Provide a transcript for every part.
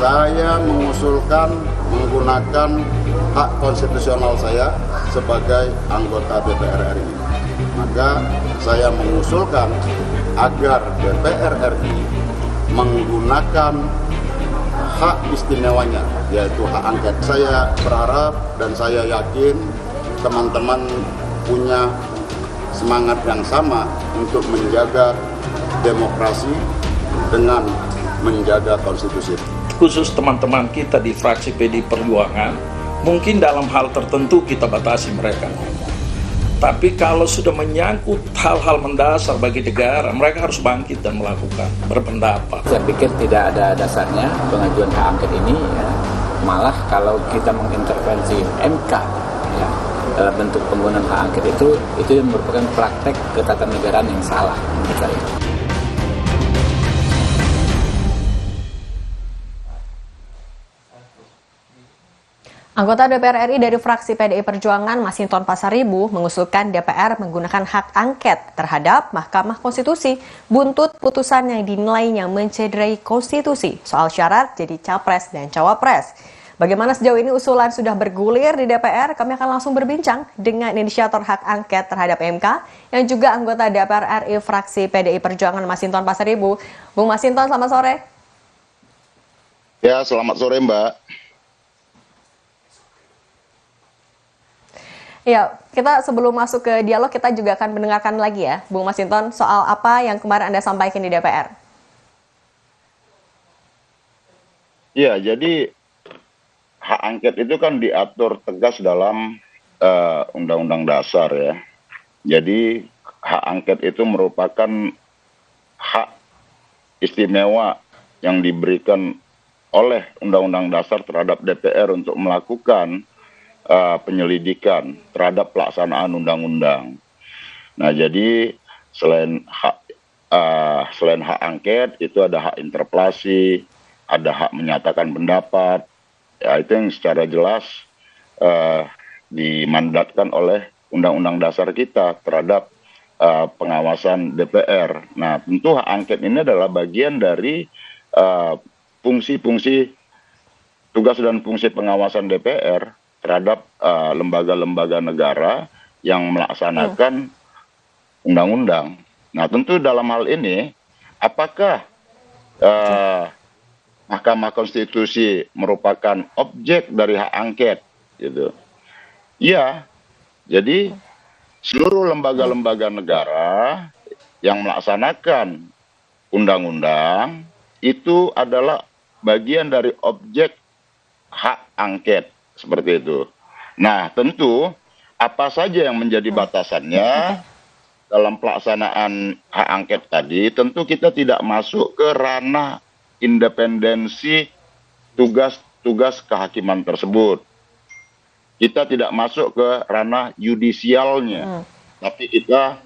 saya mengusulkan menggunakan hak konstitusional saya sebagai anggota DPR RI. Maka saya mengusulkan agar DPR RI menggunakan hak istimewanya, yaitu hak angket. Saya berharap dan saya yakin teman-teman punya semangat yang sama untuk menjaga demokrasi dengan menjaga konstitusi. Khusus teman-teman kita di fraksi PD Perjuangan, mungkin dalam hal tertentu kita batasi mereka ngomong. Tapi kalau sudah menyangkut hal-hal mendasar bagi negara, mereka harus bangkit dan melakukan berpendapat. Saya pikir tidak ada dasarnya pengajuan hak angket ini, ya. Malah kalau kita mengintervensi MK, ya, dalam bentuk penggunaan hak angket itu merupakan praktek ketatanegaraan yang salah menurut saya. Anggota DPR RI dari fraksi PDI Perjuangan Masinton Pasaribu mengusulkan DPR menggunakan hak angket terhadap Mahkamah Konstitusi buntut putusan yang dinilainya mencederai konstitusi soal syarat jadi capres dan cawapres. Bagaimana sejauh ini usulan sudah bergulir di DPR? Kami akan langsung berbincang dengan inisiator hak angket terhadap MK yang juga anggota DPR RI fraksi PDI Perjuangan Masinton Pasaribu. Bung Masinton, selamat sore. Ya, selamat sore Mbak. Ya, kita sebelum masuk ke dialog kita juga akan mendengarkan lagi ya, Bung Masinton, soal apa yang kemarin Anda sampaikan di DPR. Ya, jadi hak angket itu kan diatur tegas dalam Undang-Undang Dasar ya. Jadi hak angket itu merupakan hak istimewa yang diberikan oleh Undang-Undang Dasar terhadap DPR untuk melakukan penyelidikan terhadap pelaksanaan undang-undang. Nah, jadi selain hak angket itu ada hak interpelasi, ada hak menyatakan pendapat. Ya, itu yang secara jelas dimandatkan oleh Undang-Undang Dasar kita terhadap pengawasan DPR. Nah, tentu hak angket ini adalah bagian dari fungsi-fungsi tugas dan fungsi pengawasan DPR terhadap lembaga-lembaga negara yang melaksanakan undang-undang. Nah, tentu dalam hal ini, apakah Mahkamah Konstitusi merupakan objek dari hak angket? Gitu. Iya, jadi seluruh lembaga-lembaga negara yang melaksanakan undang-undang itu adalah bagian dari objek hak angket. Seperti itu. Nah, tentu apa saja yang menjadi batasannya dalam pelaksanaan hak angket tadi, tentu kita tidak masuk ke ranah independensi tugas-tugas kehakiman tersebut. Kita tidak masuk ke ranah yudisialnya, tapi kita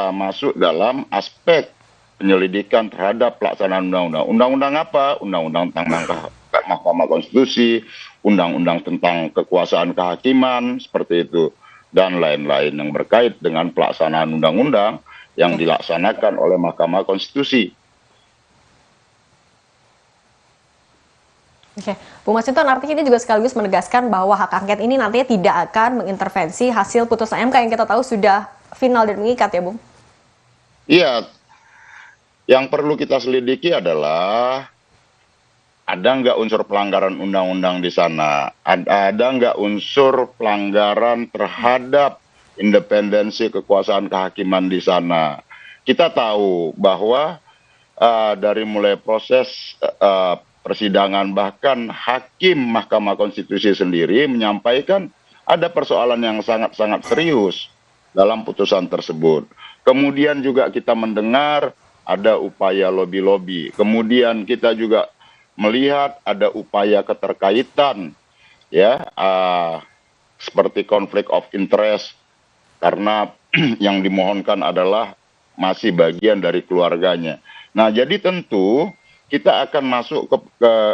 masuk dalam aspek penyelidikan terhadap pelaksanaan undang-undang. Undang-undang apa? Undang-undang tentang Mahkamah Konstitusi, undang-undang tentang kekuasaan kehakiman, seperti itu, dan lain-lain yang berkait dengan pelaksanaan undang-undang yang dilaksanakan oleh Mahkamah Konstitusi. Oke, Bu Masinton, artinya ini juga sekaligus menegaskan bahwa hak angket ini nantinya tidak akan mengintervensi hasil putusan MK yang kita tahu sudah final dan mengikat ya, Bung? Iya, yang perlu kita selidiki adalah ada nggak unsur pelanggaran undang-undang di sana? Ada nggak unsur pelanggaran terhadap independensi kekuasaan kehakiman di sana? Kita tahu bahwa dari mulai proses persidangan, bahkan hakim Mahkamah Konstitusi sendiri menyampaikan ada persoalan yang sangat-sangat serius dalam putusan tersebut. Kemudian juga kita mendengar ada upaya lobby-lobby. Kemudian kita juga melihat ada upaya keterkaitan, ya, seperti konflik of interest, karena yang dimohonkan adalah masih bagian dari keluarganya. Nah, jadi tentu kita akan masuk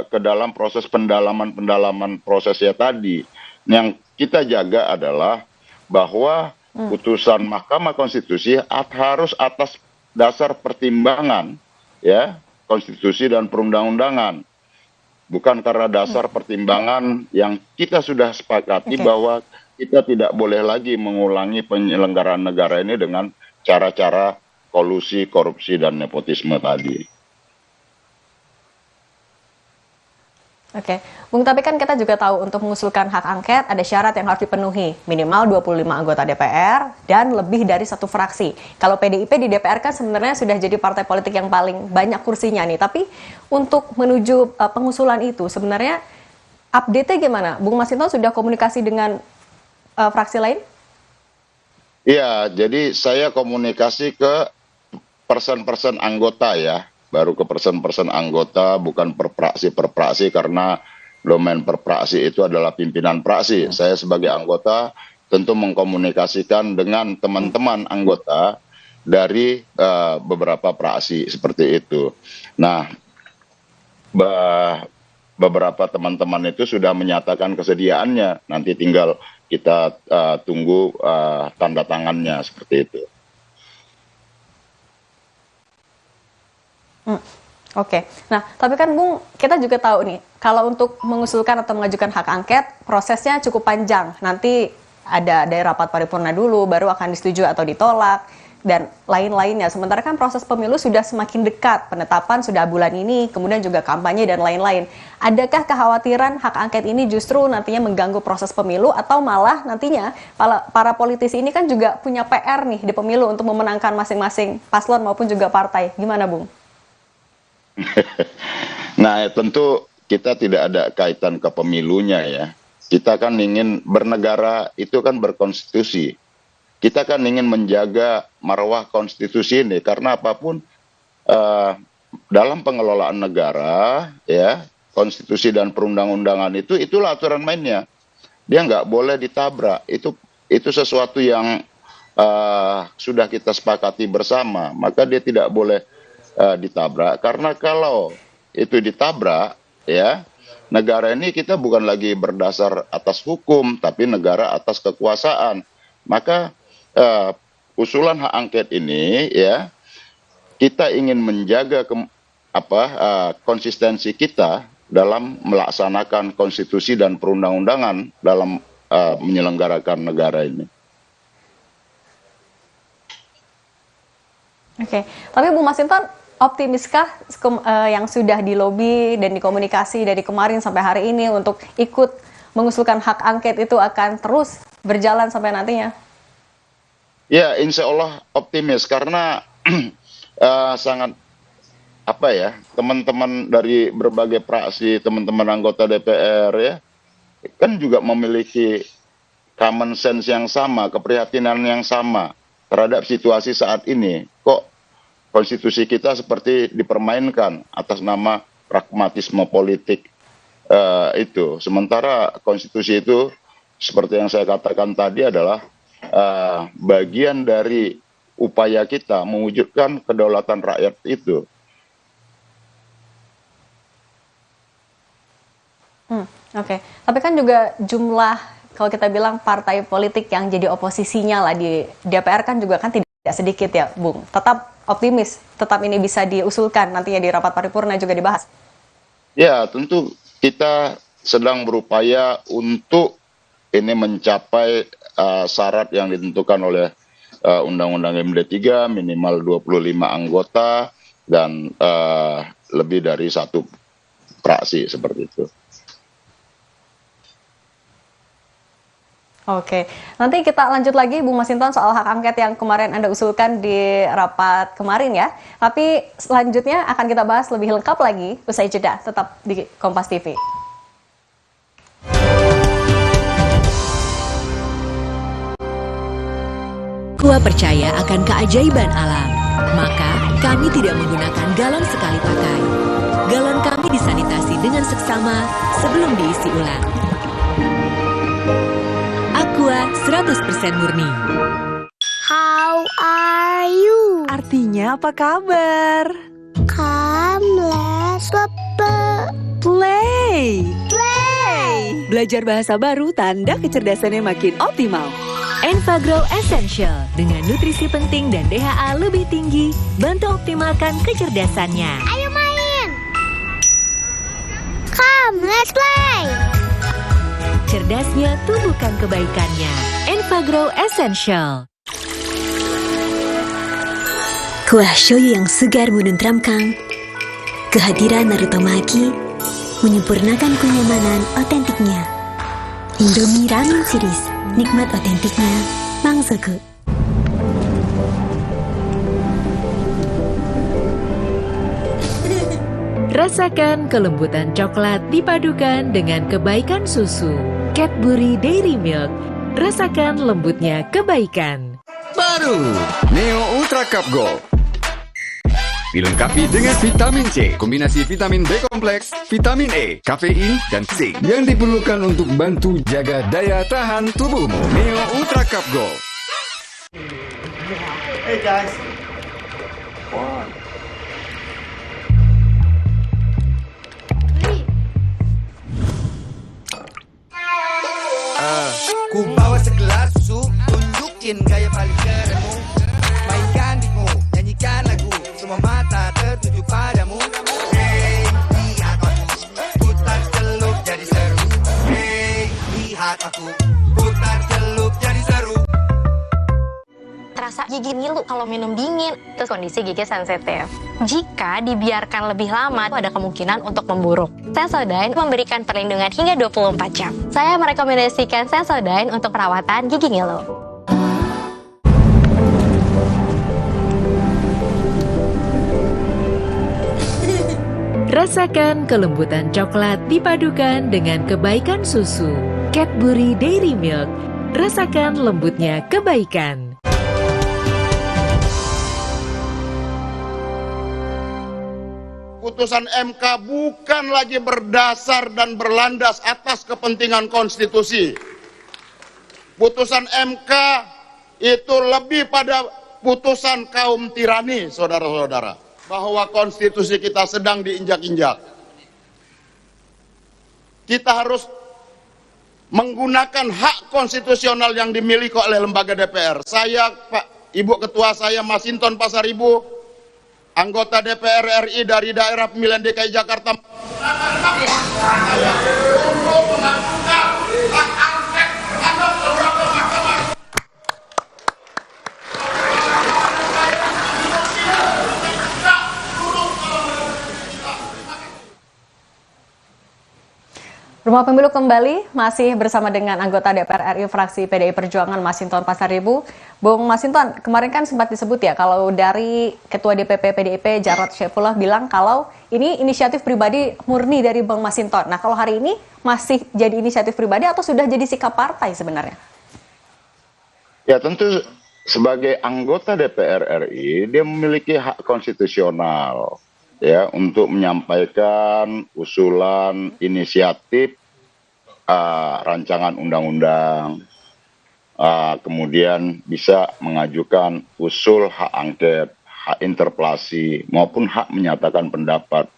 ke dalam proses pendalaman prosesnya tadi. Yang kita jaga adalah bahwa putusan Mahkamah Konstitusi harus atas dasar pertimbangan, ya, konstitusi dan perundang-undangan. bukan karena dasar pertimbangan yang kita sudah sepakati Oke. bahwa kita tidak boleh lagi mengulangi penyelenggaraan negara ini dengan cara-cara kolusi, korupsi, dan nepotisme tadi. Oke, Bung, tapi kan kita juga tahu untuk mengusulkan hak angket ada syarat yang harus dipenuhi, minimal 25 anggota DPR dan lebih dari satu fraksi. Kalau PDIP di DPR kan sebenarnya sudah jadi partai politik yang paling banyak kursinya nih, tapi untuk menuju pengusulan itu sebenarnya update-nya gimana? Bung Masinton sudah komunikasi dengan fraksi lain? Iya, jadi saya komunikasi ke person-person anggota ya, baru ke person-person anggota, bukan per praksi karena domain per praksi itu adalah pimpinan praksi. Saya sebagai anggota tentu mengkomunikasikan dengan teman-teman anggota dari beberapa praksi seperti itu. Nah, beberapa teman-teman itu sudah menyatakan kesediaannya, nanti tinggal kita tunggu tanda tangannya seperti itu. Oke. Nah, tapi kan Bung, kita juga tahu nih, kalau untuk mengusulkan atau mengajukan hak angket, prosesnya cukup panjang. Nanti ada dari rapat paripurna dulu, baru akan disetujui atau ditolak, dan lain-lainnya. Sementara kan proses pemilu sudah semakin dekat, penetapan sudah bulan ini, kemudian juga kampanye dan lain-lain. Adakah kekhawatiran hak angket ini justru nantinya mengganggu proses pemilu, atau malah nantinya para politisi ini kan juga punya PR nih di pemilu untuk memenangkan masing-masing paslon maupun juga partai. Gimana, Bung? Nah, tentu kita tidak ada kaitan ke pemilunya ya. Kita kan ingin bernegara itu kan berkonstitusi. Kita kan ingin menjaga marwah konstitusi ini karena apapun dalam pengelolaan negara ya, konstitusi dan perundang-undangan itulah aturan mainnya. Dia nggak boleh ditabrak. Itu sesuatu yang sudah kita sepakati bersama. Maka dia tidak boleh ditabrak, karena kalau itu ditabrak ya, negara ini kita bukan lagi berdasar atas hukum tapi negara atas kekuasaan. Maka usulan hak angket ini ya, kita ingin menjaga konsistensi kita dalam melaksanakan konstitusi dan perundang-undangan dalam menyelenggarakan negara ini. Oke, tapi Bu Masinton, optimiskah yang sudah dilobi dan dikomunikasi dari kemarin sampai hari ini untuk ikut mengusulkan hak angket itu akan terus berjalan sampai nantinya? Ya, insya Allah optimis karena sangat teman-teman dari berbagai praksi, teman-teman anggota DPR ya, kan juga memiliki common sense yang sama, keprihatinan yang sama terhadap situasi saat ini. Kok konstitusi kita seperti dipermainkan atas nama pragmatisme politik itu. Sementara konstitusi itu seperti yang saya katakan tadi adalah bagian dari upaya kita mewujudkan kedaulatan rakyat itu. Oke. Tapi kan juga jumlah, kalau kita bilang partai politik yang jadi oposisinya lah di DPR kan juga kan tidak sedikit ya, Bung. Tetap optimis, tetap ini bisa diusulkan nantinya di rapat paripurna juga dibahas. Ya, tentu kita sedang berupaya untuk ini mencapai syarat yang ditentukan oleh Undang-Undang MD 3, minimal 25 anggota dan lebih dari satu praksi seperti itu. Oke, nanti kita lanjut lagi Bung Masinton soal hak angket yang kemarin Anda usulkan di rapat kemarin ya. Tapi selanjutnya akan kita bahas lebih lengkap lagi usai jeda, tetap di Kompas TV. Aqua percaya akan keajaiban alam, maka kami tidak menggunakan galon sekali pakai. Galon kami disanitasi dengan seksama sebelum diisi ulang. Aqua 100% murni. How are you? Artinya apa kabar? Come, let's Play! play. Belajar bahasa baru tanda kecerdasannya makin optimal. Enfagrow Essential dengan nutrisi penting dan DHA lebih tinggi, bantu optimalkan kecerdasannya. Ayo main. Come. Come, let's play! Cerdasnya tumbuhkan kebaikannya. Enfagrow Essential. Kuah shoyu yang segar menenteramkan. Kehadiran Naruto Maki menyempurnakan kenyamanan otentiknya. Indomie Ramen Series, nikmat otentiknya, Mangsoku. Rasakan kelembutan coklat dipadukan dengan kebaikan susu. Cadbury Dairy Milk. Rasakan lembutnya kebaikan. Baru Neo Ultra Cup Gold. Dilengkapi dengan vitamin C, kombinasi vitamin B kompleks, vitamin E, kafein, dan zinc yang diperlukan untuk bantu jaga daya tahan tubuhmu. Neo Ultra Cup Gold. Hey guys. Ku bawa segelas susu, tunjukin gaya paling kerenmu. Mainkan beatmu, nyanyikan lagu, semua mata tertuju padamu. Hey, lihat aku, putar celup jadi seru. Hey, lihat aku, putar celup jadi seru. Terasa gigi ngilu kalau minum dingin, terus kondisi gigi sensitif. Jika dibiarkan lebih lama, ada kemungkinan untuk memburuk. Sensodyne memberikan perlindungan hingga 24 jam. Saya merekomendasikan Sensodyne untuk perawatan gigi ngilu. Rasakan kelembutan coklat dipadukan dengan kebaikan susu. Cadbury Dairy Milk. Rasakan lembutnya kebaikan. Putusan MK bukan lagi berdasar dan berlandas atas kepentingan konstitusi. Putusan MK itu lebih pada putusan kaum tirani, saudara-saudara. Bahwa konstitusi kita sedang diinjak-injak. Kita harus menggunakan hak konstitusional yang dimiliki oleh lembaga DPR. Saya, Pak Ibu Ketua saya, Masinton Pasaribu, anggota DPR RI dari daerah pemilihan DKI Jakarta. Rumah Pemilu kembali masih bersama dengan anggota DPR RI fraksi PDI Perjuangan Masinton Pasaribu. Bung Masinton, kemarin kan sempat disebut ya kalau dari Ketua DPP PDIP Jarod Saifullah bilang kalau ini inisiatif pribadi murni dari Bang Masinton. Nah, kalau hari ini masih jadi inisiatif pribadi atau sudah jadi sikap partai sebenarnya? Ya, tentu sebagai anggota DPR RI dia memiliki hak konstitusional ya untuk menyampaikan usulan inisiatif rancangan undang-undang, kemudian bisa mengajukan usul hak angket, hak interpelasi maupun hak menyatakan pendapat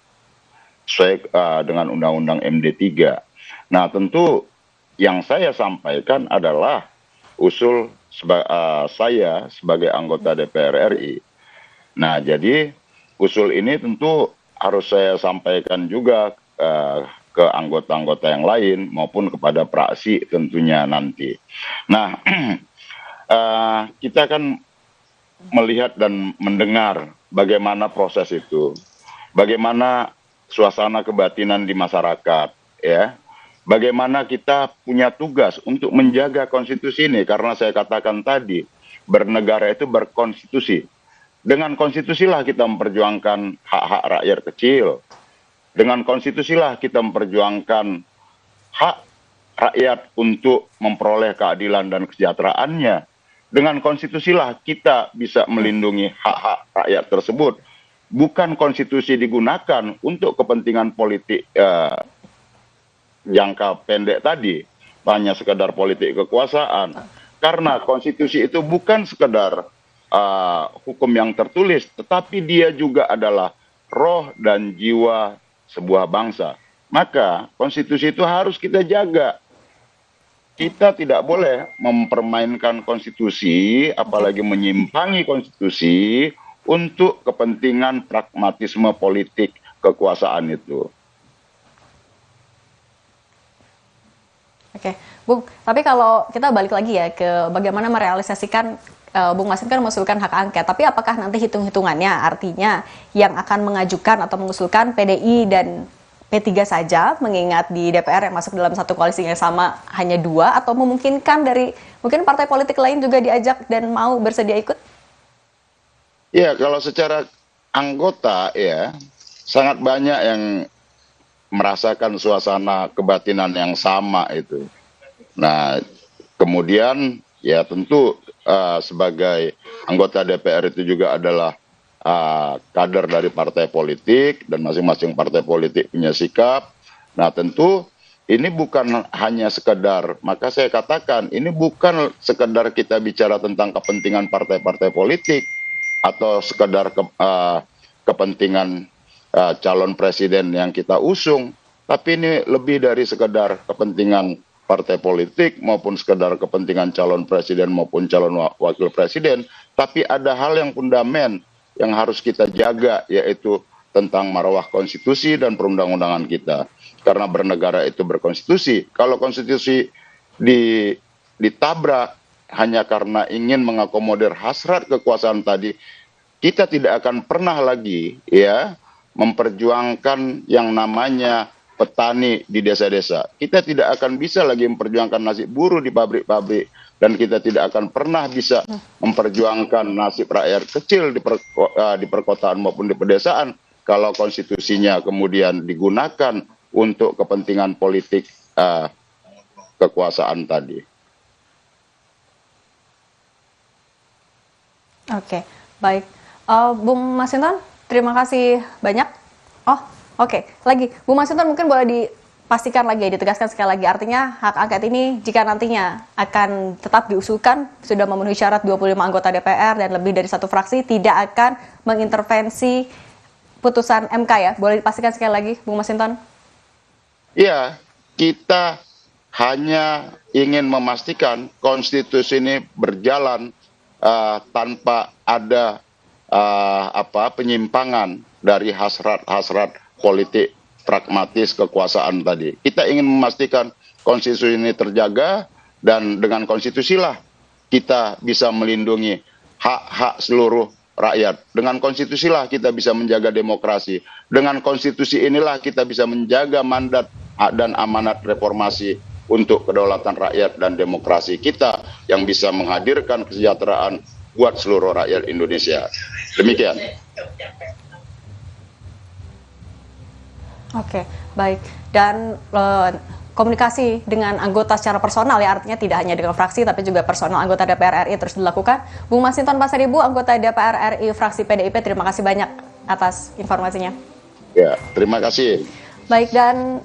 sesuai dengan undang-undang MD3. Nah, tentu yang saya sampaikan adalah usul saya sebagai anggota DPR RI. Nah, jadi usul ini tentu harus saya sampaikan juga ke anggota-anggota yang lain maupun kepada praksi tentunya nanti. Nah, kita kan melihat dan mendengar bagaimana proses itu, bagaimana suasana kebatinan di masyarakat, ya, bagaimana kita punya tugas untuk menjaga konstitusi ini, karena saya katakan tadi, bernegara itu berkonstitusi. Dengan konstitusilah kita memperjuangkan hak-hak rakyat kecil. Dengan konstitusilah kita memperjuangkan hak rakyat untuk memperoleh keadilan dan kesejahteraannya. Dengan konstitusilah kita bisa melindungi hak-hak rakyat tersebut. Bukan konstitusi digunakan untuk kepentingan politik jangka pendek tadi, hanya sekedar politik kekuasaan. Karena konstitusi itu bukan sekedar hukum yang tertulis, tetapi dia juga adalah roh dan jiwa sebuah bangsa. Maka konstitusi itu harus kita jaga. Kita tidak boleh mempermainkan konstitusi, apalagi menyimpangi konstitusi untuk kepentingan pragmatisme politik kekuasaan itu. Oke, Bung. Tapi kalau kita balik lagi ya ke bagaimana merealisasikan, Bung Masin kan mengusulkan hak angket. Tapi apakah nanti hitung-hitungannya artinya yang akan mengajukan atau mengusulkan PDI dan P3 saja, mengingat di DPR yang masuk dalam satu koalisi yang sama hanya 2, atau memungkinkan dari mungkin partai politik lain juga diajak dan mau bersedia ikut? Ya, kalau secara anggota ya sangat banyak yang merasakan suasana kebatinan yang sama itu. Nah, kemudian ya tentu sebagai anggota DPR itu juga adalah kader dari partai politik dan masing-masing partai politik punya sikap. Nah, tentu ini bukan hanya sekedar, maka saya katakan ini bukan sekedar kita bicara tentang kepentingan partai-partai politik atau sekedar kepentingan calon presiden yang kita usung, tapi ini lebih dari sekedar kepentingan partai politik maupun sekedar kepentingan calon presiden maupun calon wakil presiden, tapi ada hal yang fundamental yang harus kita jaga, yaitu tentang marwah konstitusi dan perundang-undangan kita. Karena bernegara itu berkonstitusi. Kalau konstitusi ditabrak hanya karena ingin mengakomodir hasrat kekuasaan tadi, kita tidak akan pernah lagi ya memperjuangkan yang namanya petani di desa-desa. Kita tidak akan bisa lagi memperjuangkan nasib buruh di pabrik-pabrik, dan kita tidak akan pernah bisa memperjuangkan nasib rakyat kecil di perkotaan maupun di pedesaan kalau konstitusinya kemudian digunakan untuk kepentingan politik kekuasaan tadi. Oke, baik. Bung Masinton, terima kasih banyak. Oke. Lagi, Bung Masinton mungkin boleh dipastikan lagi, ditegaskan sekali lagi. Artinya hak angket ini jika nantinya akan tetap diusulkan, sudah memenuhi syarat 25 anggota DPR dan lebih dari 1 fraksi, tidak akan mengintervensi putusan MK ya. Boleh dipastikan sekali lagi, Bung Masinton? Iya, kita hanya ingin memastikan konstitusi ini berjalan tanpa ada penyimpangan dari hasrat-hasrat politik pragmatis kekuasaan tadi. Kita ingin memastikan konstitusi ini terjaga, dan dengan konstitusilah kita bisa melindungi hak-hak seluruh rakyat. Dengan konstitusilah kita bisa menjaga demokrasi. Dengan konstitusi inilah kita bisa menjaga mandat dan amanat reformasi untuk kedaulatan rakyat dan demokrasi kita yang bisa menghadirkan kesejahteraan buat seluruh rakyat Indonesia. Demikian. Oke, baik. Dan komunikasi dengan anggota secara personal ya, artinya tidak hanya dengan fraksi tapi juga personal anggota DPR RI terus dilakukan. Bung Masinton Pasaribu, anggota DPR RI fraksi PDIP, terima kasih banyak atas informasinya. Ya, terima kasih. Baik, dan